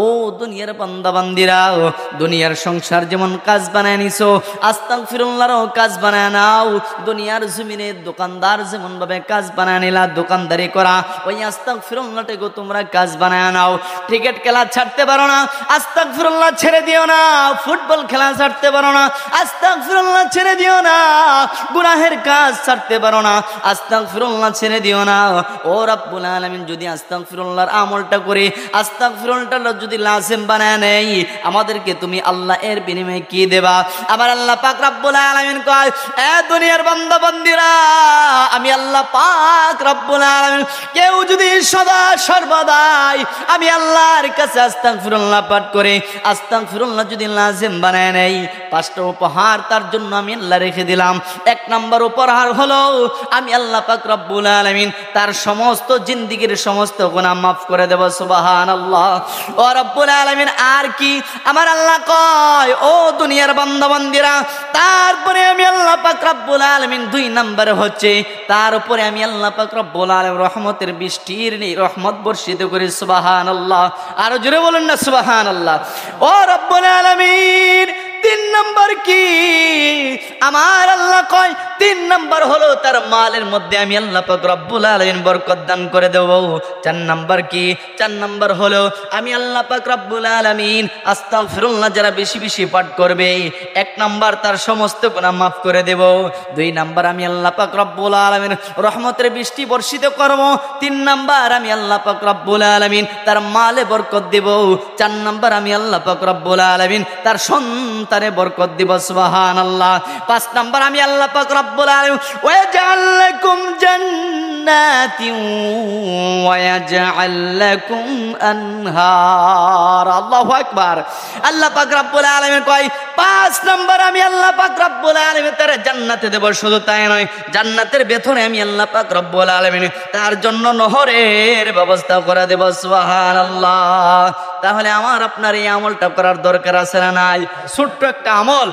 ও দুনিয়ার বান্দা বান্দিরা, দুনিয়ার সংসার যেমন কাজ বানায় নিছো, আস্তাগফিরুল্লাহরও কাজ বানায় নাও। দুনিয়ার জমিনে দোকানদার যেমন ভাবে কাজ বানায় নিলা, দোকানদারি করা, ওই আস্তাগফিরুল্লাহটাকে তোমরা কাজ বানায় নাও। ক্রিকেট খেলা ছাড়তে পারো না, আস্তাগফিরুল্লাহ ছেড়ে দিও না। ফুটবল খেলা ছাড়তে পারো না, আস্তাগফিরুল্লাহ ছেড়ে দিও না। গুনাহের কাজ ছাড়তে পারো না, আস্তাগফিরুল্লাহ ছেড়ে দিও না। ও রাব্বুল আলামিন, যদি আস্তাগফিরুল্লাহর আমলটা করে আস্তাগফিরুল্লাহ যদি লাজিম বানায় নেই, আমাদেরকে তুমি আল্লাহ এর বিনিময়ে কি দেবা? আমার আল্লাহ পাক রব্বুল আলামিন কয়, এ দুনিয়ার বান্দা বান্দিরা, আমি আল্লাহ পাক রব্বুল আলামিন কেউ যদি সদা সর্বদাই আমি আল্লাহর কাছে আস্তাগফিরুল্লাহ পাঠ করে আস্তাগফিরুল্লাহ যদি লাজিম বানায় নেই, পাঁচটা উপহার তার জন্য আমি আল্লাহ রেখে দিলাম। এক নাম্বার উপহার হলো আমি আল্লাহ পাক রব্বুল আলামিন তার সমস্ত জিন্দেগীর সমস্ত গুনাহ মাফ করে দেব। সুবহানাল্লাহ। ও রব্বুল আলামিন, আর কি? আমার আল্লাহ কয়, ও দুনিয়ার বান্দা বান্দিরা, তারপরে আমি আল্লাহ পাক রব্বুল আলামিন দুই নম্বরে হচ্ছে তার উপরে আমি আল্লাহ পাক রব্বুল আলামিন রহমতের বৃষ্টির রহমত বর্ষিত করি। সুবহানাল্লাহ। আরো জোরে বলুন না সুবহানাল্লাহ। ও রব্বুল আলামিন, তিন নম্বর কি? আমার আল্লাহ কয়, তিন নম্বর হলো তার মালের মধ্যে আমি আল্লাহ পাক রব্বুল আলামিন বরকত দান করে দেব। চার নম্বর কি? চার নম্বর হলো আমি আল্লাহ পাক রব্বুল আলামিন আস্তাগফিরুল্লাহ যারা বেশি বেশি পাঠ করবে, এক নম্বর তার সমস্ত গুনাহ মাফ করে দেব। দুই নম্বর আমি আল্লাহ পাক রব্বুল আলামিন রহমতের বৃষ্টি বর্ষিত করব। তিন নম্বর আমি আল্লাহ পাক রব্বুল আলামিন তার মালে বরকত দেব। চার নম্বর আমি আল্লাহ পাক রব্বুল আলামিন তার সন্তানে বরকত দিব। সুবহানাল্লাহ। পাঁচ নম্বর আমি আল্লাহ পাক রব্বুল আলামিন ওয়াজআল লাকুম জান্নাতিন ওয়াজআল লাকুম আনহার। আল্লাহু আকবার। আল্লাহ পাক রব্বুল আলামিন কয়, পাঁচ নম্বর আমি আল্লাহ পাক রব্বুল আলামিন তার জান্নাতে দেব। শুধু তাই নয়, জান্নাতের ভেতরে আমি আল্লাহ পাক রব্বুল আলামিন তার জন্য নহরের ব্যবস্থা করে দেব। সুবহানাল্লাহ। তাহলে আমার আপনার এই আমলটা করার দরকার আছে না নাই? ছোট্ট একটা আমল,